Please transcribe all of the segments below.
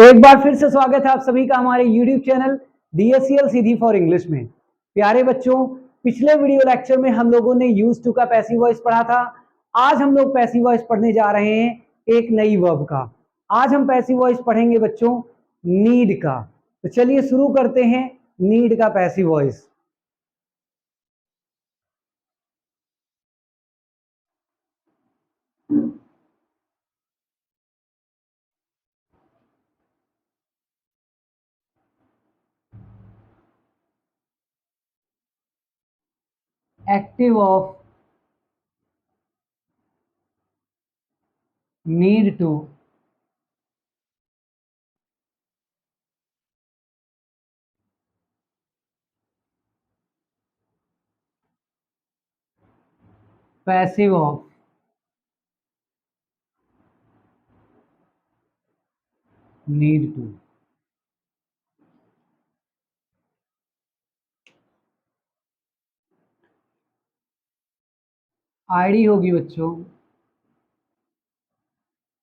एक बार फिर से स्वागत है आप सभी का हमारे YouTube channel DSCL Sidhi for English में। प्यारे बच्चों, पिछले वीडियो लेक्चर में हम लोगों ने यूज टू का पैसिव वॉइस पढ़ा था। आज हम लोग पैसिव वॉइस पढ़ने जा रहे हैं एक नई वर्ब का। आज हम पैसिव वॉइस पढ़ेंगे बच्चों नीड का। तो चलिए शुरू करते हैं नीड का passive voice. Active of need to passive of need to. ID होगी बच्चों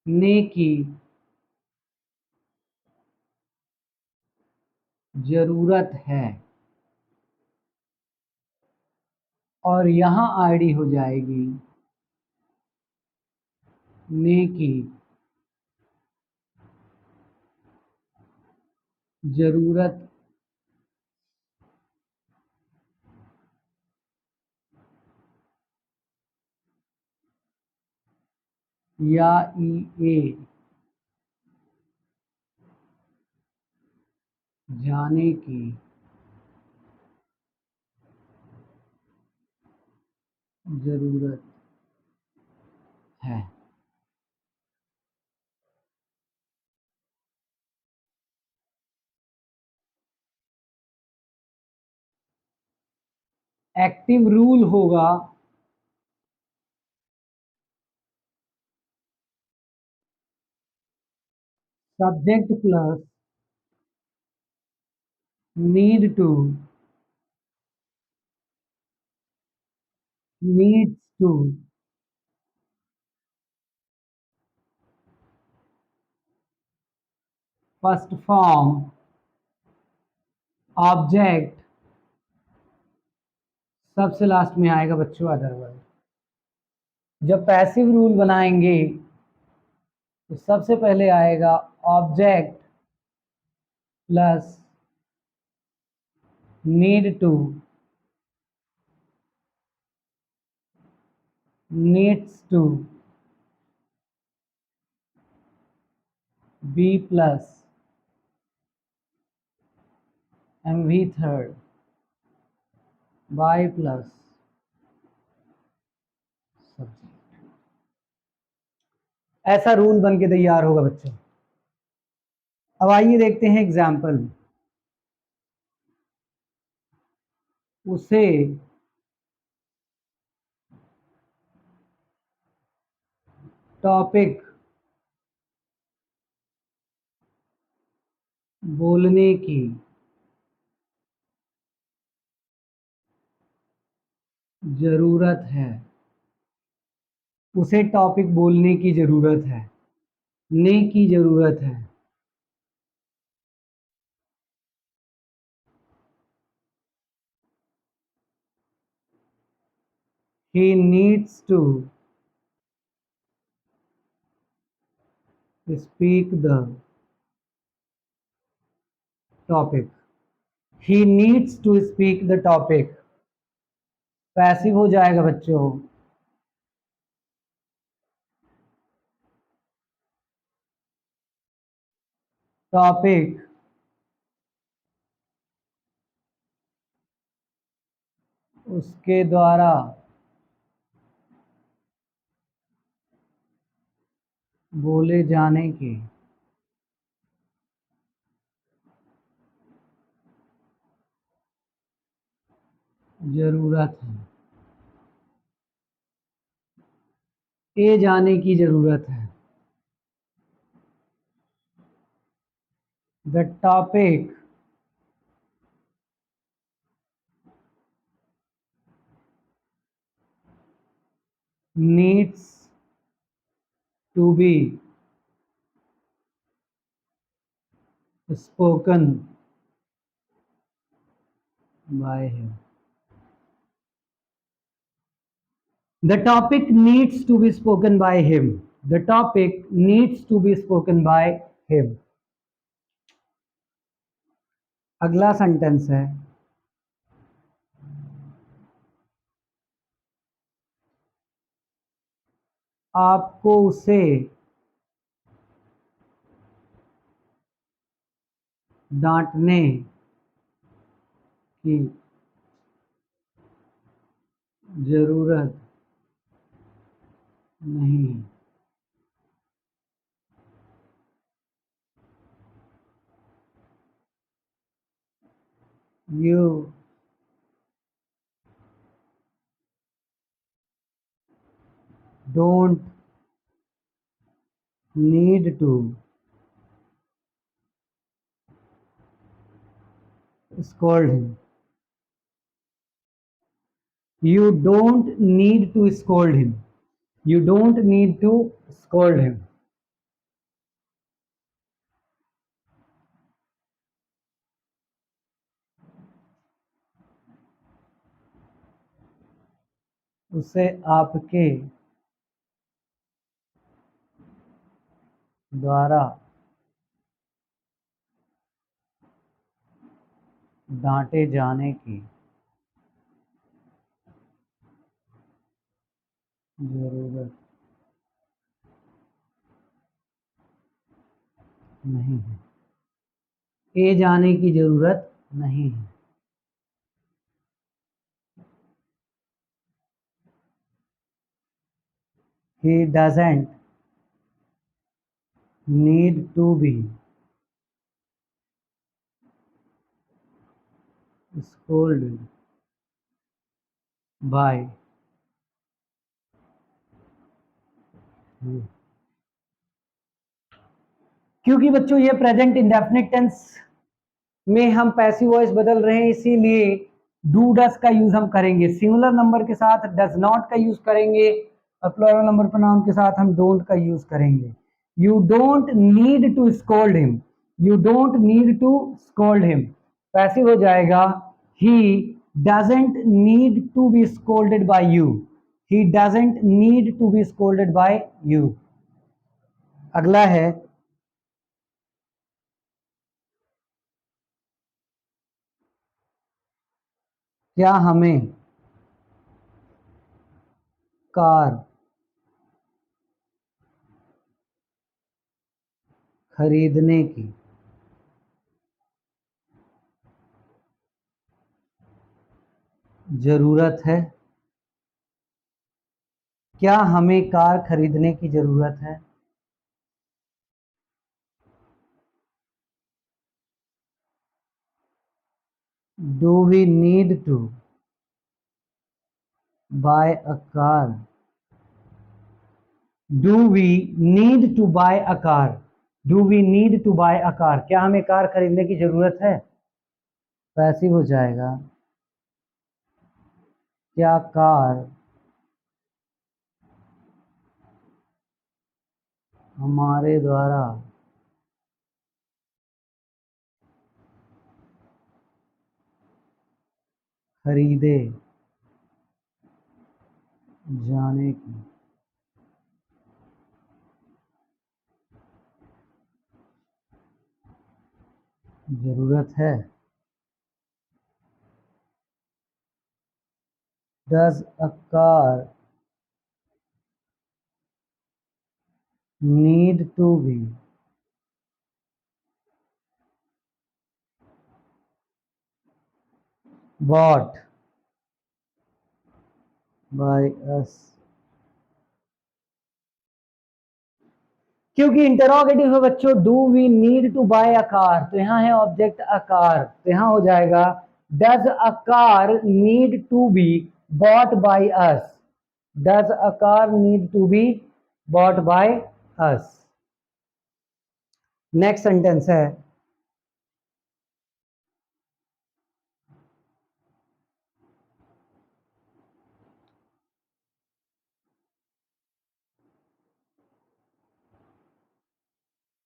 ने की जरूरत है, और यहां आईडी हो जाएगी ने की जरूरत या ए जाने की जरूरत है। एक्टिव रूल होगा subject plus need to needs to first form object सबसे लास्ट में आएगा बच्चों अदरवाइज। जब पैसिव रूल बनाएंगे तो सबसे पहले आएगा object plus need to needs to be plus MV third by plus subject. ऐसा रूल बन के तैयार होगा बच्चों। अब आइए देखते हैं एग्जाम्पल। उसे टॉपिक बोलने की जरूरत है। उसे टॉपिक बोलने की जरूरत है, ने की जरूरत है। He needs to speak the topic. He needs to speak the topic। Passive हो जाएगा बच्चों टॉपिक उसके द्वारा बोले जाने की जरूरत है। ए जाने की जरूरत है। The topic needs to be spoken by him. The topic needs to be spoken by him. The topic needs to be spoken by him. अगला सेंटेंस है, आपको उसे डांटने की जरूरत नहीं। You don't need to scold him. You don't need to scold him. You don't need to scold him. उसे आपके द्वारा डांटे जाने की जरूरत नहीं है। ए जाने की जरूरत नहीं है। He doesn't need to be scolded by you. क्योंकि बच्चों ये प्रेजेंट इंडेफिनिट टेंस में हम पैसिव वॉइस बदल रहे हैं, इसीलिए डू डस का यूज हम करेंगे। सिंगुलर नंबर के साथ डज नॉट का यूज करेंगे और प्लूरल नंबर प्रोनाउन के साथ हम डोंट का यूज करेंगे। You don't need to scold him. You don't need to scold him passive हो जाएगा, he doesn't need to be scolded by you. He doesn't need to be scolded by you. अगला है, क्या हमें car खरीदने की जरूरत है? क्या हमें कार खरीदने की जरूरत है? Do we need to buy a car? Do we need to buy a car? Do we need to buy a car? क्या हमें कार खरीदने की जरूरत है? पैसिव हो जाएगा, क्या कार हमारे द्वारा खरीदे जाने की जरूरत है? Does a car need to be bought by us? क्योंकि इंटरोगेटिव है बच्चों, do we need to buy a car, तो यहाँ है ऑब्जेक्ट अ कार, तो यहाँ हो जाएगा does a car need to be bought by us? Does a car need to be bought by us? Next sentence है,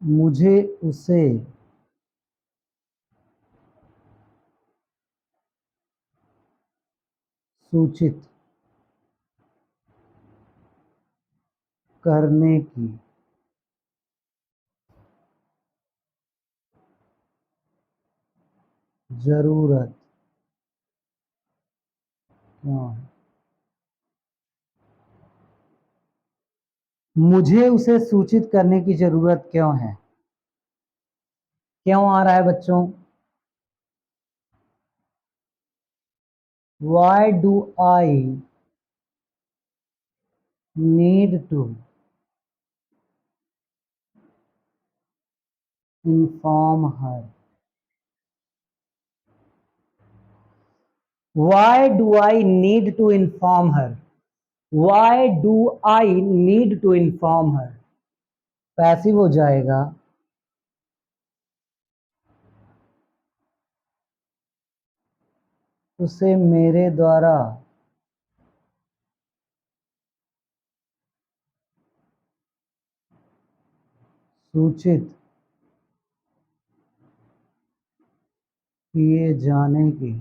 मुझे उसे सूचित करने की जरूरत क्यों है? मुझे उसे सूचित करने की जरूरत क्यों है? क्यों आ रहा है बच्चों? Why do I need to inform her? Why do I need to inform her? Why do I need to inform her? Passive हो जाएगा उसे मेरे द्वारा सूचित किए जाने की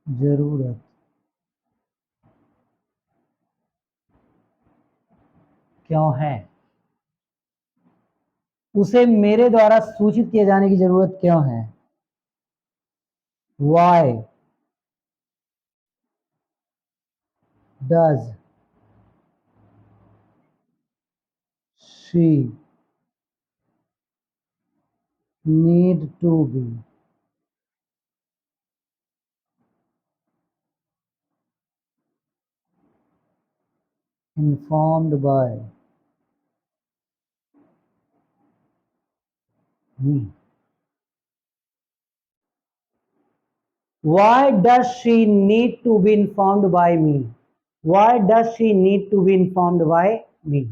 जरूरत क्यों है? उसे मेरे द्वारा सूचित किए जाने की जरूरत क्यों है? Why does she need to be informed by me? Why does she need to be informed by me? Why does she need to be informed by me?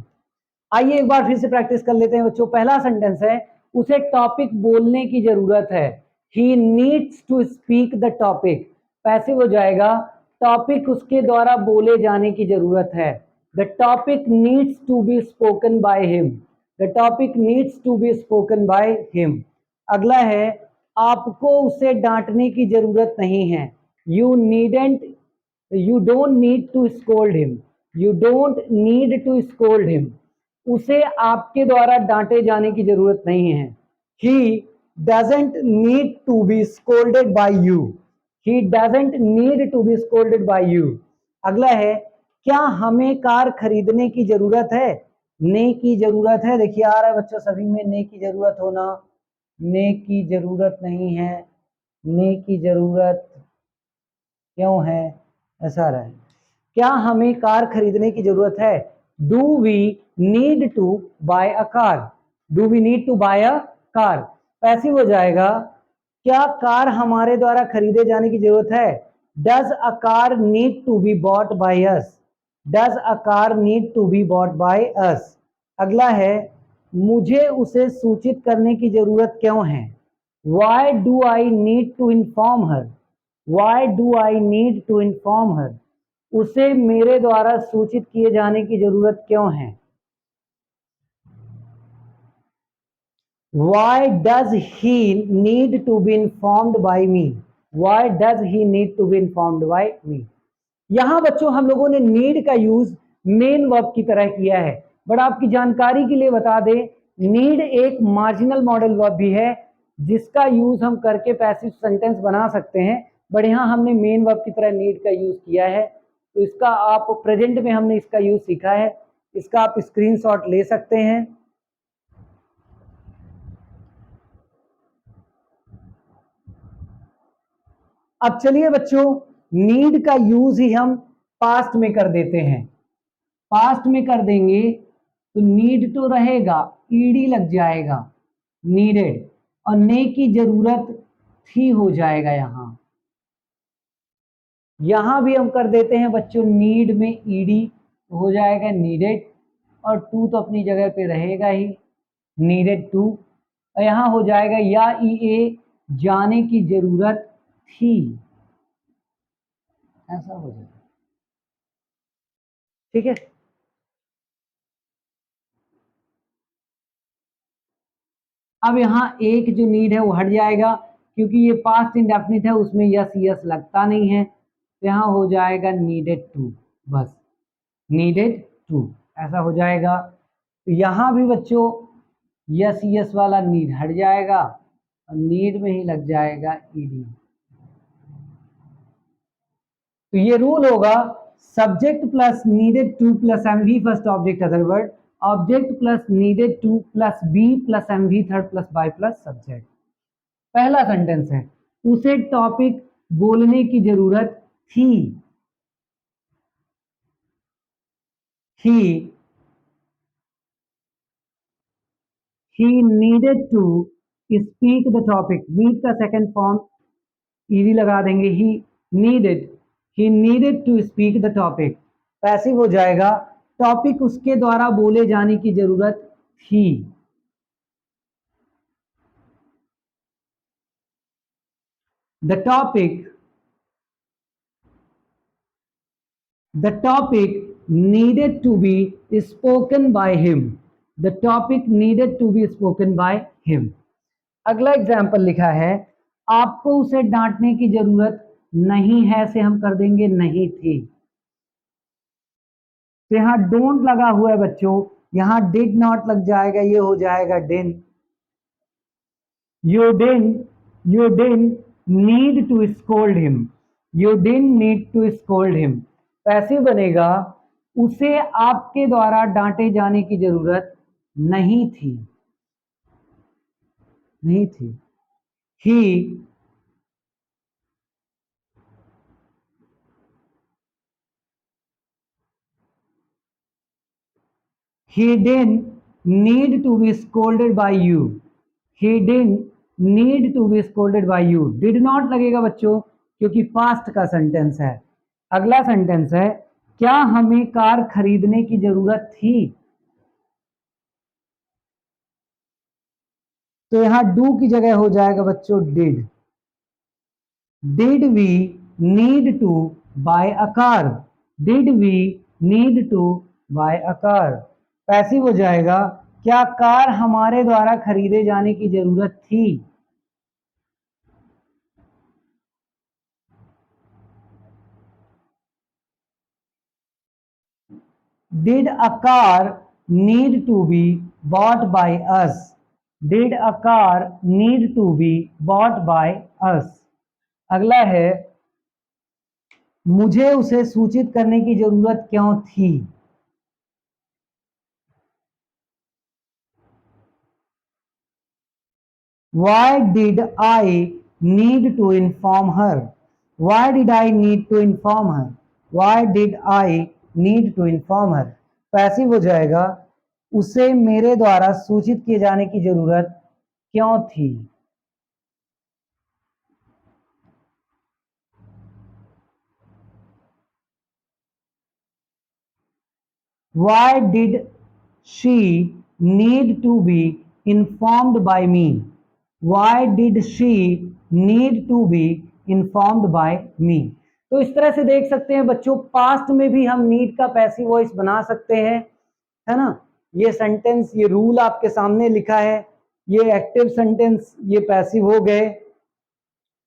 आइए एक बार फिर से प्रैक्टिस कर लेते हैं बच्चों। पहला सेंटेंस है, उसे टॉपिक बोलने की जरूरत है। He needs to speak the topic। Passive हो जाएगा, टॉपिक उसके द्वारा बोले जाने की जरूरत है। The topic needs to be spoken by him। The topic needs to be spoken by him। अगला है, आपको उसे डांटने की जरूरत नहीं है। You needn't, you don't need to scold him। You don't need to scold him। उसे आपके द्वारा डांटे जाने की जरूरत नहीं है। He doesn't need to be scolded by you। He doesn't need to be scolded by you। अगला है, क्या हमें कार खरीदने की जरूरत है? ने की जरूरत है। देखिए आ रहा है बच्चों सभी में ने की जरूरत होना। ने की जरूरत नहीं है। ने की जरूरत क्यों है? ऐसा रहा है। क्या हमें कार खरीदने की जरूरत है? Do we need to buy a car? Do we need to buy a car? Passive हो जाएगा, क्या कार हमारे द्वारा खरीदे जाने की जरूरत है? Does a car need to be bought by us? Does a car need to be bought by us? अगला है, मुझे उसे सूचित करने की जरूरत क्यों है? Why do I need to inform her? Why do I need to inform her? उसे मेरे द्वारा सूचित किए जाने की जरूरत क्यों है? Why does he need to be informed by me? Why does he need to be informed by me? यहां बच्चों हम लोगों ने नीड का यूज मेन वर्ब की तरह किया है, बट आपकी जानकारी के लिए बता दें, नीड एक मार्जिनल मॉडल वर्ब भी है जिसका यूज हम करके पैसिव सेंटेंस बना सकते हैं, बट यहां हमने मेन वर्ब की तरह नीड का यूज किया है। तो इसका आप प्रेजेंट में हमने इसका यूज सीखा है, इसका आप स्क्रीनशॉट ले सकते हैं। अब चलिए बच्चों, नीड का यूज ही हम पास्ट में कर देते हैं। पास्ट में कर देंगे तो नीड तो रहेगा, ईडी लग जाएगा, नीडेड, और ने की जरूरत थी हो जाएगा। यहां भी हम कर देते हैं बच्चों, नीड में ईडी हो जाएगा नीडेड, और टू तो अपनी जगह पे रहेगा ही, नीडेड टू, और यहां हो जाएगा या ई ए, जाने की जरूरत थी, ऐसा हो जाएगा। ठीक है। अब यहाँ एक जो नीड है वो हट जाएगा, क्योंकि ये पास्ट इंडेफिनिट है, उसमें यस यस लगता नहीं है, तो यहाँ हो जाएगा नीडेड टू, बस नीडेड टू ऐसा हो जाएगा। तो यहाँ भी बच्चों यस यस वाला नीड हट जाएगा और नीड में ही लग जाएगा ईडी। तो ये रूल होगा subject plus needed to plus MV first object other word, object plus needed to plus be plus MV third plus by plus subject. पहला सेंटेंस है उसे टॉपिक बोलने की जरूरत थी, he needed to speak the topic, need का second form ED लगा देंगे, he needed to speak the topic, passive हो जाएगा, टॉपिक उसके द्वारा बोले जाने की जरूरत थी। The topic needed to be spoken by him, the topic needed to be spoken by him। अगला एग्जाम्पल लिखा है आपको उसे डांटने की जरूरत नहीं है से हम कर देंगे नहीं थी। तो यहाँ डोंट लगा हुआ है बच्चों, यहाँ डिड नॉट लग जाएगा, ये हो जाएगा डिन। You didn't need to scold him, you didn't need to scold him, passive बनेगा उसे आपके द्वारा डांटे जाने की जरूरत नहीं थी, नहीं थी। He didn't need to be scolded by you, he didn't need to be scolded by you, did not लगेगा बच्चों क्योंकि पास्ट का सेंटेंस है। अगला सेंटेंस है क्या हमें कार खरीदने की जरूरत थी, तो यहां डू की जगह हो जाएगा बच्चों did. Did we need to buy a car, did we need to buy a car, passive हो जाएगा क्या कार हमारे द्वारा खरीदे जाने की जरूरत थी। Did a car need to be bought by us, did a car need to be bought by us। अगला है मुझे उसे सूचित करने की जरूरत क्यों थी, why did I need to inform her, why did I need to inform her, why did I need to inform her, passive हो जाएगा उसे मेरे द्वारा सूचित किए जाने की जरूरत क्यों थी। Why did she need to be informed by me, why did she need to be informed by me। तो इस तरह से देख सकते हैं बच्चों पास्ट में भी हम नीड का पैसिव वॉइस बना सकते हैं, है ना। ये सेंटेंस, ये रूल आपके सामने लिखा है, ये एक्टिव सेंटेंस, ये पैसिव हो गए।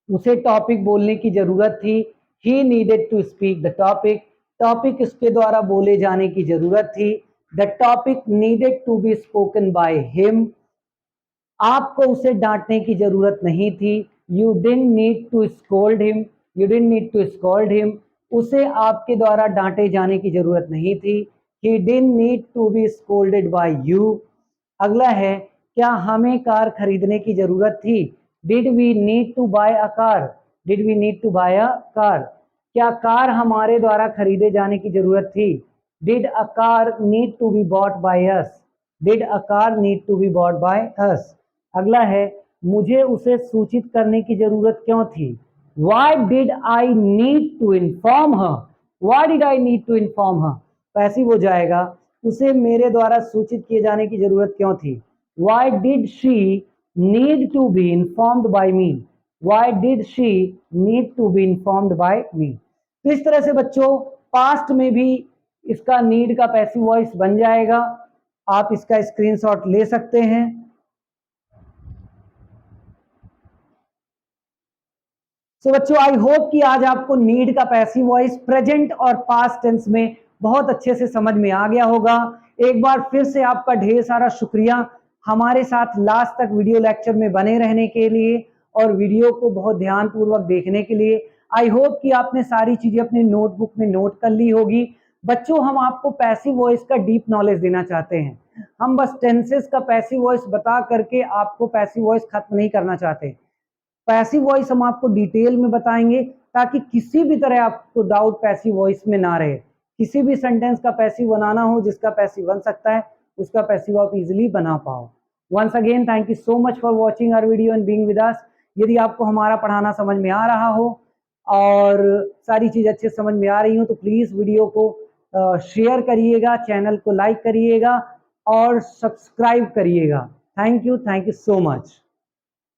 उसे टॉपिक बोलने की जरूरत थी, he needed to speak the topic, topic उसके द्वारा बोले जाने की जरूरत थी। The topic needed to be spoken by him, आपको उसे डांटने की जरूरत नहीं थी। You didn't need to scold him, you didn't need to scold him, उसे आपके द्वारा डांटे जाने की जरूरत नहीं थी। He didn't need to be scolded by you. अगला है क्या हमें कार खरीदने की जरूरत थी, did we need to buy a car, did we need to buy a car, क्या कार हमारे द्वारा खरीदे जाने की जरूरत थी। Did a car need to be bought by us, did a car need to be bought by us. अगला है मुझे उसे सूचित करने की जरूरत क्यों थी, why did I need to inform her, why did I need to inform her, passive हो जाएगा उसे मेरे द्वारा सूचित किए जाने की जरूरत क्यों थी। Why did she need to be informed by me, why did she need to be informed by me. तो इस तरह से बच्चों पास्ट में भी इसका नीड का पैसिव वॉइस बन जाएगा। आप इसका स्क्रीनशॉट ले सकते हैं। सो बच्चों, आई होप कि आज आपको नीड का पैसिव वॉइस प्रेजेंट और पास्ट टेंस में बहुत अच्छे से समझ में आ गया होगा। एक बार फिर से आपका ढेर सारा शुक्रिया हमारे साथ लास्ट तक वीडियो लेक्चर में बने रहने के लिए और वीडियो को बहुत ध्यान पूर्वक देखने के लिए। आई होप कि आपने सारी चीजें अपने नोटबुक में नोट कर ली होगी। बच्चों, हम आपको पैसिव वॉइस का डीप नॉलेज देना चाहते हैं। हम बस टेंसेस का पैसिव वॉइस बता करके आपको पैसिव वॉइस खत्म नहीं करना चाहते। पैसिव वॉइस हम आपको डिटेल में बताएंगे ताकि किसी भी तरह आपको डाउट पैसिव वॉइस में ना रहे। किसी भी सेंटेंस का पैसिव बनाना हो जिसका पैसिव बन सकता है, उसका पैसिव आप इजीली बना पाओ। Once again thank you so much for watching our video and being with us. यदि आपको हमारा पढ़ाना समझ में आ रहा हो और सारी चीज अच्छे से समझ में आ रही हो तो प्लीज वीडियो को शेयर करिएगा, चैनल को लाइक करिएगा और सब्सक्राइब करिएगा। Thank you so much.